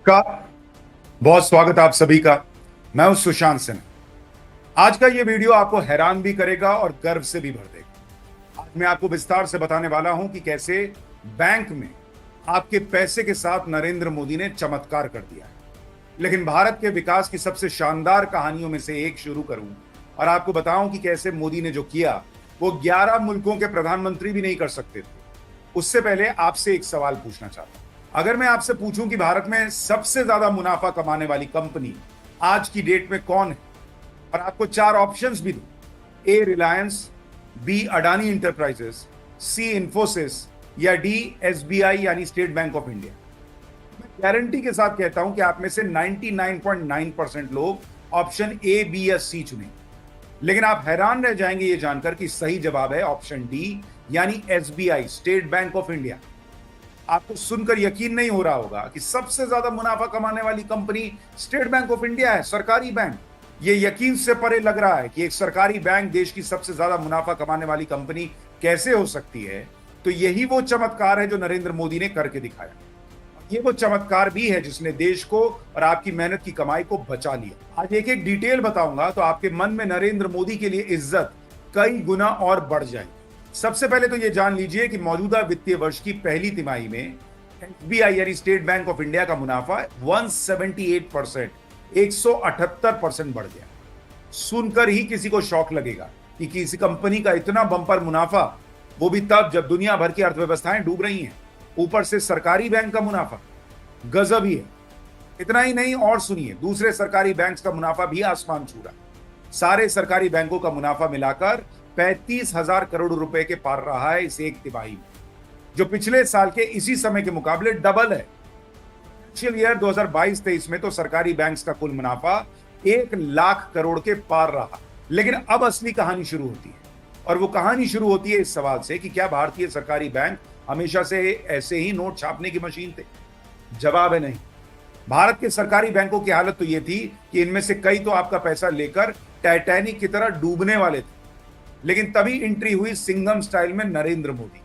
नमस्कार। बहुत स्वागत आप सभी का। मैं हूं सुशांत सिन्हा। आज का ये वीडियो आपको हैरान भी करेगा और गर्व से भी भर देगा। आज मैं आपको विस्तार से बताने वाला हूं कि कैसे बैंक में आपके पैसे के साथ नरेंद्र मोदी ने चमत्कार कर दिया है। लेकिन भारत के विकास की सबसे शानदार कहानियों में से एक शुरू करूं और आपको बताऊं कि कैसे मोदी ने जो किया वो 11 मुल्कों के प्रधानमंत्री भी नहीं कर सकते थे। उससे पहले आपसे एक सवाल पूछना चाहता हूं। अगर मैं आपसे पूछूं कि भारत में सबसे ज्यादा मुनाफा कमाने वाली कंपनी आज की डेट में कौन है और आपको 4 ऑप्शंस भी दूं, ए रिलायंस, बी अडानी इंटरप्राइजेस, सी इंफोसिस या डी एसबीआई यानी स्टेट बैंक ऑफ इंडिया, मैं गारंटी के साथ कहता हूं कि आप में से 99.9% लोग ऑप्शन ए, बी या सी चुनेंगे। लेकिन आप हैरान रह जाएंगे ये जानकर कि सही जवाब है ऑप्शन डी यानी SBI, state bank of India. आपको सुनकर यकीन नहीं हो रहा होगा कि सबसे ज्यादा मुनाफा कमाने वाली company state bank of India है, सरकारी बैंक। ये यकीन से परे लग रहा है कि एक सरकारी बैंक देश की सबसे ज्यादा मुनाफा कमाने वाली कंपनी कैसे हो सकती है। तो यही वो चमत्कार है जो नरेंद्र मोदी ने करके दिखाया। ये वो चमत्कार भी है जिसने देश को और आपकी मेहनत की कमाई को बचा लिया। आज एक एक डिटेल बताऊंगा तो आपके मन में नरेंद्र मोदी के लिए इज्जत कई गुना और बढ़ जाएगी। सबसे पहले तो यह जान लीजिए कि मौजूदा वित्तीय वर्ष की पहली तिमाही में एसबीआई यानी स्टेट बैंक ऑफ इंडिया का मुनाफा 178%, 178% बढ़ गया। सुनकर ही किसी को शौक लगेगा कि किसी कंपनी का इतना बंपर मुनाफा, वो भी तब जब दुनिया भर की अर्थव्यवस्थाएं डूब रही हैं। ऊपर से सरकारी बैंक का मुनाफा गजब ही है। इतना ही नहीं, और सुनिए, दूसरे सरकारी बैंक का मुनाफा भी आसमान छू रहा। सारे सरकारी बैंकों का मुनाफा मिलाकर 35,000 करोड़ रुपए के पार रहा है इस एक तिमाही में, जो पिछले साल के इसी समय के मुकाबले डबल है। फाइनेंशियल ईयर 2022-23 में तो सरकारी बैंक्स का कुल मुनाफा 1 लाख करोड़ के पार रहा। लेकिन अब असली कहानी शुरू होती है, और वो कहानी शुरू होती है इस सवाल से कि क्या भारतीय सरकारी बैंक हमेशा से ऐसे ही नोट छापने की मशीन थे? जवाब है नहीं। भारत के सरकारी बैंकों की हालत तो यह थी कि इनमें से कई तो आपका पैसा लेकर टाइटैनिक की तरह डूबने वाले थे। लेकिन तभी एंट्री हुई सिंघम स्टाइल में नरेंद्र मोदी,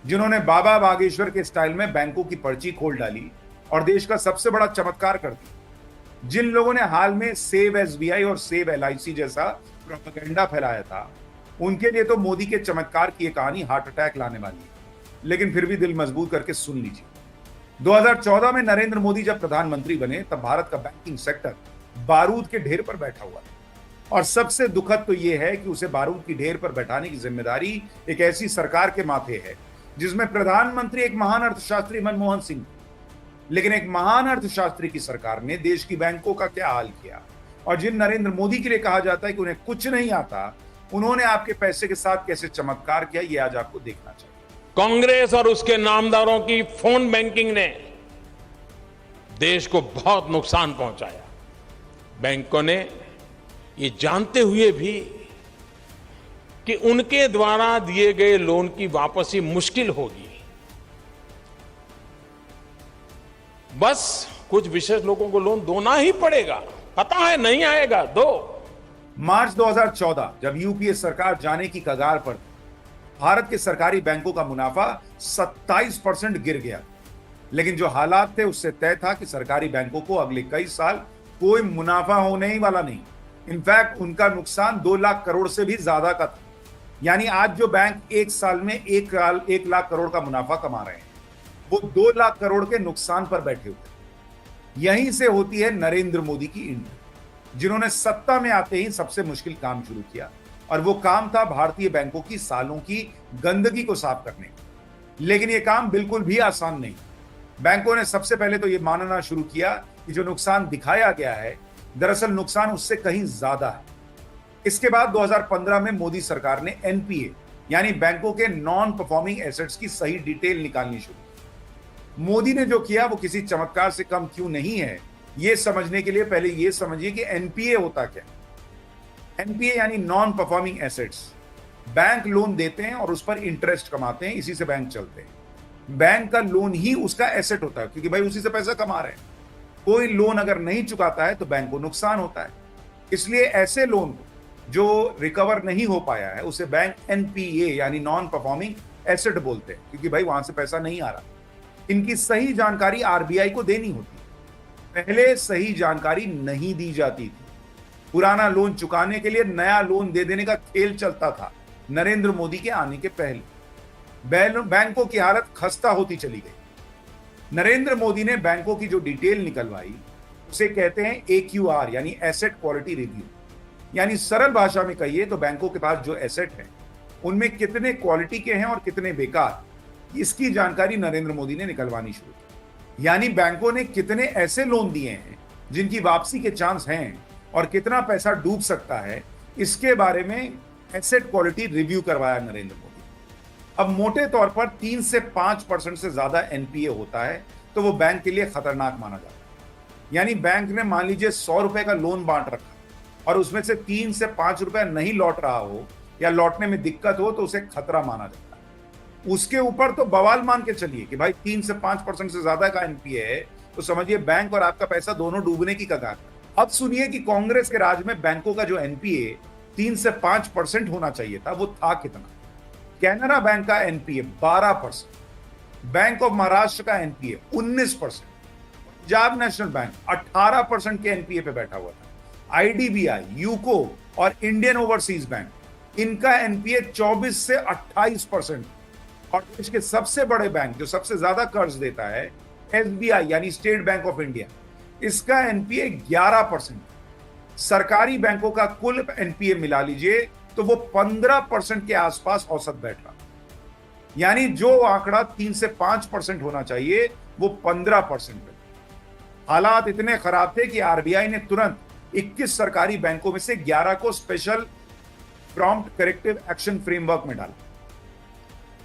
जिन्होंने बाबा बागेश्वर के स्टाइल में बैंकों की पर्ची खोल डाली और देश का सबसे बड़ा चमत्कार कर दिया। जिन लोगों ने हाल में सेव एसबीआई और सेव एलआईसी जैसा प्रोपेगेंडा फैलाया था, उनके लिए तो मोदी के चमत्कार की यह कहानी हार्ट अटैक लाने वाली है। लेकिन फिर भी दिल मजबूत करके सुन लीजिए। 2014 में नरेंद्र मोदी जब प्रधानमंत्री बने तब भारत का बैंकिंग सेक्टर बारूद के ढेर पर बैठा हुआ था। और सबसे दुखद तो यह है कि उसे बारूद की ढेर पर बैठाने की जिम्मेदारी एक ऐसी सरकार के माथे है जिसमें प्रधानमंत्री एक महान अर्थशास्त्री मनमोहन सिंह। लेकिन एक महान अर्थशास्त्री की सरकार ने देश की बैंकों का क्या हाल किया। और जिन नरेंद्र मोदी के लिए कहा जाता है कि उन्हें कुछ नहीं आता, उन्होंने आपके पैसे के साथ कैसे चमत्कार किया, ये आज आपको देखना चाहिए। कांग्रेस और उसके नामदारों की फोन बैंकिंग ने देश को बहुत नुकसान पहुंचाया। बैंकों ने ये जानते हुए भी कि उनके द्वारा दिए गए लोन की वापसी मुश्किल होगी, बस कुछ विशेष लोगों को लोन देना ही पड़ेगा, पता है नहीं आएगा, दो। मार्च 2014 जब यूपीए सरकार जाने की कगार पर, भारत के सरकारी बैंकों का मुनाफा 27% गिर गया। लेकिन जो हालात थे उससे तय था कि सरकारी बैंकों को अगले कई साल कोई मुनाफा होने ही वाला नहीं। इनफैक्ट उनका नुकसान 2 लाख करोड़ से भी ज्यादा का था। यानी आज जो बैंक एक साल में 1 लाख करोड़ का मुनाफा कमा रहे हैं, वो 2 लाख करोड़ के नुकसान पर बैठे हुए। यहीं से होती है नरेंद्र मोदी की एंट्री, जिन्होंने सत्ता में आते ही सबसे मुश्किल काम शुरू किया, और वो काम था भारतीय बैंकों की सालों की गंदगी को साफ करने। लेकिन ये काम बिल्कुल भी आसान नहीं। बैंकों ने सबसे पहले तो ये मानना शुरू किया कि जो नुकसान दिखाया गया है, दरअसल नुकसान उससे कहीं ज्यादा है। इसके बाद 2015 में मोदी सरकार ने एनपीए यानी बैंकों के नॉन परफॉर्मिंग एसेट्स की सही डिटेल निकालनी शुरू की। मोदी ने जो किया वो किसी चमत्कार से कम क्यों नहीं है, ये समझने के लिए पहले ये समझिए कि एनपीए होता क्या। एनपीए यानी non performing assets. Bank loan देते हैं और उस पर इंटरेस्ट कमाते हैं, इसी से बैंक चलते हैं। बैंक का लोन ही उसका एसेट होता है, क्योंकि भाई उसी से पैसा कमा रहे हैं। कोई लोन अगर नहीं चुकाता है तो बैंक को नुकसान होता है। इसलिए ऐसे लोन जो रिकवर नहीं हो पाया है उसे बैंक एनपीए यानी नॉन परफॉर्मिंग एसेट बोलते हैं, क्योंकि भाई वहां से पैसा नहीं आ रहा। इनकी सही जानकारी आरबीआई को देनी होती है। पहले सही जानकारी नहीं दी जाती थी। पुराना लोन चुकाने के लिए नया लोन दे देने का खेल चलता था नरेंद्र मोदी के आने के पहले। बैंकों की हालत खस्ता होती चली गई। नरेंद्र मोदी ने बैंकों की जो डिटेल निकलवाई उसे कहते हैं AQR यानी एसेट क्वालिटी रिव्यू। यानी सरल भाषा में कहिए तो बैंकों के पास जो एसेट है उनमें कितने क्वालिटी के हैं और कितने बेकार, इसकी जानकारी नरेंद्र मोदी ने निकलवानी शुरू की। यानी बैंकों ने कितने ऐसे लोन दिए हैं जिनकी वापसी के चांस हैं और कितना पैसा डूब सकता है, इसके बारे में एसेट क्वालिटी रिव्यू करवाया नरेंद्र मोदी। अब मोटे तौर पर 3 से 5% से ज्यादा NPA होता है तो वो बैंक के लिए खतरनाक माना जाता है। यानी बैंक ने मान लीजिए 100 रुपए का लोन बांट रखा और उसमें से 3 से 5 रुपए नहीं लौट रहा हो या लौटने में दिक्कत हो तो उसे खतरा माना जाता है। उसके ऊपर तो बवाल मान के चलिए कि भाई 3 से 5% से ज्यादा का NPA है तो समझिए बैंक और आपका पैसा दोनों डूबने की कगार पर। अब सुनिए कि कांग्रेस के राज में बैंकों का जो NPA 3 से 5% होना चाहिए था वो था कितना। कैनरा बैंक का NPA 12%, बैंक ऑफ महाराष्ट्र का NPA 19%, पंजाब नेशनल बैंक 18% के NPA पे बैठा हुआ था। IDBI, यूको और इंडियन ओवरसीज बैंक इनका NPA 24 से 28%। और देश के सबसे बड़े बैंक जो सबसे ज्यादा कर्ज देता है SBI यानी स्टेट बैंक ऑफ इंडिया, इसका NPA 11%। सरकारी बैंकों का कुल NPA मिला लीजिए तो वो 15% के आसपास औसत बैठ रहा। यानी जो आंकड़ा 3 से 5% होना चाहिए वो 15% पे। हालात इतने खराब थे कि RBI ने तुरंत 21 सरकारी बैंकों में से 11 को special prompt corrective action framework में डाला।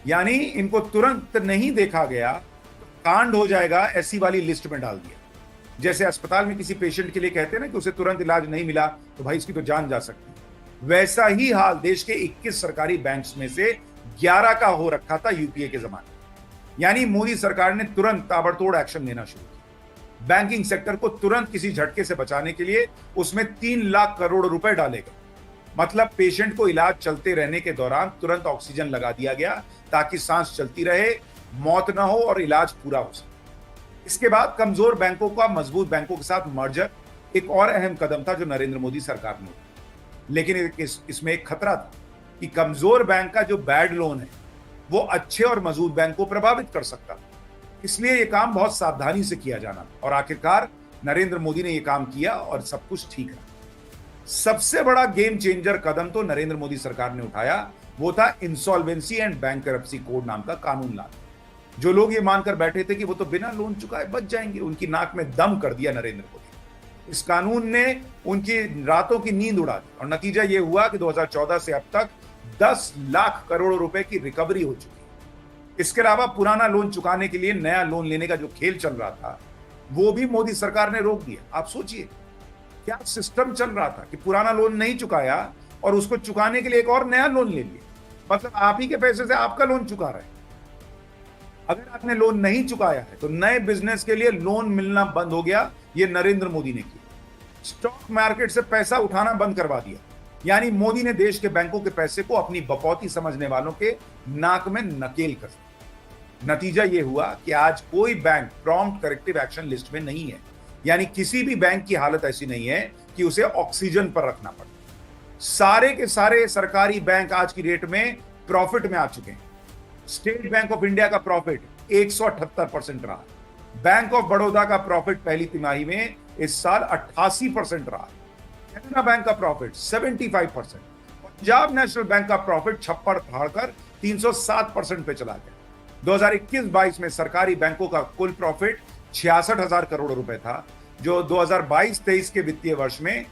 यानी इनको तुरंत नहीं देखा गया तो कांड हो जाएगा ऐसी वाली लिस्ट में डाल दिया। जैसे अस्पताल में किसी पेशेंट के लिए कहते हैं ना कि उसे तुरंत इलाज नहीं मिला तो भाई इसकी तो जान जा सकती है, वैसा ही हाल देश के 21 सरकारी बैंक्स में से 11 का हो रखा था UPA के जमाने। यानी मोदी सरकार ने तुरंत ताबड़तोड़ एक्शन लेना शुरू किया। बैंकिंग सेक्टर को तुरंत किसी झटके से बचाने के लिए उसमें 3 लाख करोड़ रुपए डाले गए। मतलब पेशेंट को इलाज चलते रहने के दौरान तुरंत ऑक्सीजन लगा दिया गया ताकि सांस चलती रहे, मौत ना हो और इलाज पूरा हो सके। इसके बाद कमजोर बैंकों का मजबूत बैंकों के साथ मर्जर एक और अहम कदम था जो नरेंद्र मोदी सरकार ने उठाया। लेकिन इसमें एक खतरा था कि कमजोर बैंक का जो बैड लोन है वो अच्छे और मजबूत बैंक को प्रभावित कर सकता था। इसलिए यह काम बहुत सावधानी से किया जाना था और आखिरकार नरेंद्र मोदी ने यह काम किया और सब कुछ ठीक रहा। सबसे बड़ा गेम चेंजर कदम तो नरेंद्र मोदी सरकार ने उठाया, वो था इंसॉल्वेंसी एंड बैंकरप्सी कोड नाम का कानून लाना। जो लोग ये मानकर बैठे थे कि वो तो बिना लोन चुकाए बच जाएंगे, उनकी नाक में दम कर दिया नरेंद्र मोदी। इस कानून ने उनकी रातों की नींद उड़ा दी और नतीजा ये हुआ कि 2014 से अब तक 10 लाख करोड़ रुपए की रिकवरी हो चुकी है। इसके अलावा पुराना लोन चुकाने के लिए नया लोन लेने का जो खेल चल रहा था वो भी मोदी सरकार ने रोक दिया। आप सोचिए क्या सिस्टम चल रहा था कि पुराना लोन नहीं चुकाया और उसको चुकाने के लिए एक और नया लोन ले लिया। मतलब आप ही के पैसे से आपका लोन चुका रहे हैं। अगर आपने लोन नहीं चुकाया है तो नए बिजनेस के लिए लोन मिलना बंद हो गया। ये नरेंद्र मोदी ने किया। स्टॉक मार्केट से पैसा उठाना बंद करवा दिया। यानी मोदी ने देश के बैंकों के पैसे को अपनी बकौती समझने वालों के नाक में नकेल कर दिया। नतीजा यह हुआ कि आज कोई bank prompt corrective action list में नहीं है। यानी किसी भी बैंक की हालत ऐसी नहीं है कि उसे ऑक्सीजन पर रखना पड़े। सारे के सारे सरकारी बैंक आज की डेट में प्रॉफिट में आ चुके हैं। स्टेट बैंक ऑफ इंडिया का प्रॉफिट 178% रहा। बैंक ऑफ बड़ौदा का प्रॉफिट पहली तिमाही में इस साल 88% रहा। कैनरा बैंक का प्रॉफिट 75%, पंजाब नेशनल बैंक का प्रॉफिट छप्पर फाड़कर 307% पे चला गया। 2021-22 में सरकारी बैंकों का कुल प्रॉफिट 66,000 करोड़ रुपए था, जो 2022-23 के वित्तीय वर्ष में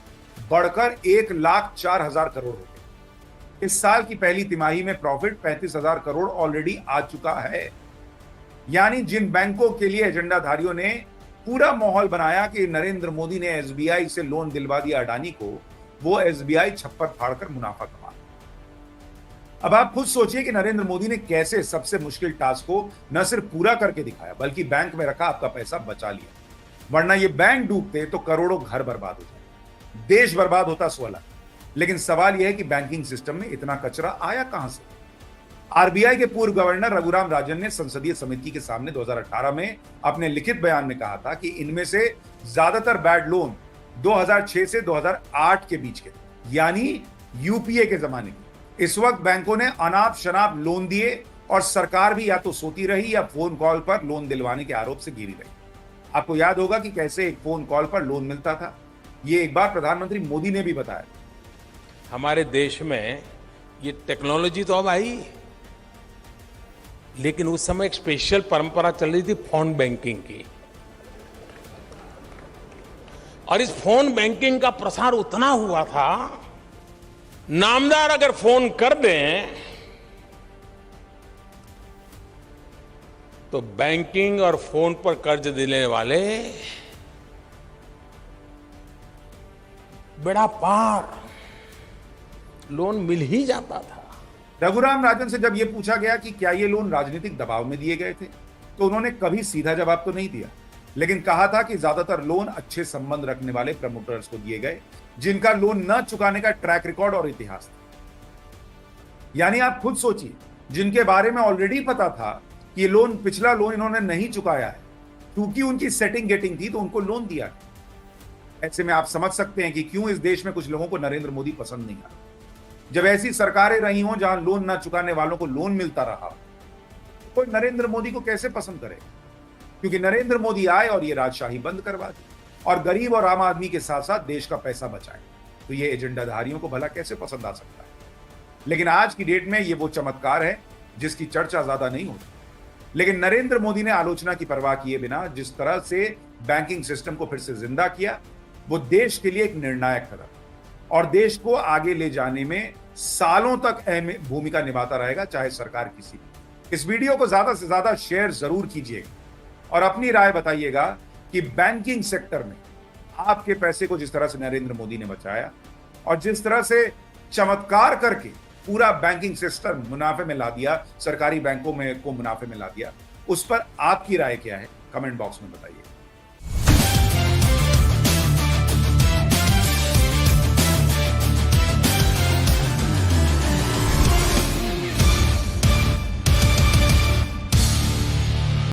बढ़कर 1,04,000 करोड़ रुपए। इस साल की पहली तिमाही में प्रॉफिट 35,000 करोड़ ऑलरेडी आ चुका है। यानी जिन बैंकों के लिए एजेंडाधारियों ने पूरा माहौल बनाया कि नरेंद्र मोदी ने SBI से लोन दिलवा दिया अडानी को, वो SBI छप्पर फाड़कर मुनाफा कमा। अब आप खुद सोचिए कि नरेंद्र मोदी ने कैसे सबसे मुश्किल टास्क को न सिर्फ पूरा करके दिखाया बल्कि बैंक में रखा आपका पैसा बचा लिया। वरना ये बैंक डूबते तो करोड़ों घर बर्बाद हो जाते, देश बर्बाद होता सो अलग। लेकिन सवाल यह है कि बैंकिंग सिस्टम में इतना कचरा आया कहां से। आरबीआई के पूर्व गवर्नर रघुराम राजन ने संसदीय समिति के सामने 2018 में अपने लिखित बयान में कहा था कि इनमें से ज्यादातर बैड लोन 2006 से 2008 के बीच के थे, यानी यूपीए के जमाने के। इस वक्त बैंकों ने अनाप शनाप लोन दिए और सरकार भी या तो सोती रही या फोन कॉल पर लोन दिलवाने के आरोप से घिरी रही। आपको याद होगा कि कैसे एक फोन कॉल पर लोन मिलता था। ये एक बार प्रधानमंत्री मोदी ने भी बताया। हमारे देश में ये टेक्नोलॉजी तो अब आई, लेकिन उस समय एक स्पेशल परंपरा चल रही थी फोन बैंकिंग की, और इस फोन बैंकिंग का प्रसार उतना हुआ था, नामदार अगर फोन कर दें तो बैंकिंग और फोन पर कर्ज देने वाले बेड़ा पार लोन मिल ही जाता था। रघुराम राजन से जब यह पूछा गया कि क्या ये लोन राजनीतिक दबाव में दिए गए थे, तो उन्होंने कभी सीधा जवाब तो नहीं दिया, लेकिन कहा था कि ज्यादातर लोन अच्छे संबंध रखने वाले प्रमोटर्स को दिए गए, जिनका लोन न चुकाने का ट्रैक रिकॉर्ड और इतिहास था। यानी आप खुद सोचिए, जिनके बारे में ऑलरेडी पता था कि ये पिछला लोन इन्होंने नहीं चुकाया है, क्योंकि उनकी सेटिंग गेटिंग थी तो उनको लोन दिया। ऐसे में आप समझ सकते हैं कि क्यों इस देश में कुछ लोगों को नरेंद्र मोदी पसंद नहीं आता। जब ऐसी सरकारें रही हों जहां लोन न चुकाने वालों को लोन मिलता रहा, कोई नरेंद्र मोदी को कैसे पसंद करेगा? क्योंकि नरेंद्र मोदी आए और ये राजशाही बंद करवा दी और गरीब और आम आदमी के साथ साथ देश का पैसा बचाए, तो ये एजेंडाधारियों को भला कैसे पसंद आ सकता है? लेकिन आज की डेट में ये वो चमत्कार है जिसकी चर्चा ज्यादा नहीं होती, लेकिन नरेंद्र मोदी ने आलोचना की परवाह किए बिना जिस तरह से बैंकिंग सिस्टम को फिर से जिंदा किया, वो देश के लिए एक निर्णायक कदम और देश को आगे ले जाने में सालों तक अहम भूमिका निभाता रहेगा, चाहे सरकार किसी भी। इस वीडियो को ज्यादा से ज्यादा शेयर जरूर कीजिएगा और अपनी राय बताइएगा कि बैंकिंग सेक्टर में आपके पैसे को जिस तरह से नरेंद्र मोदी ने बचाया और जिस तरह से चमत्कार करके पूरा बैंकिंग सिस्टम मुनाफे में ला दिया, सरकारी बैंकों में को मुनाफे में ला दिया, उस पर आपकी राय क्या है? कमेंट बॉक्स में बताइए।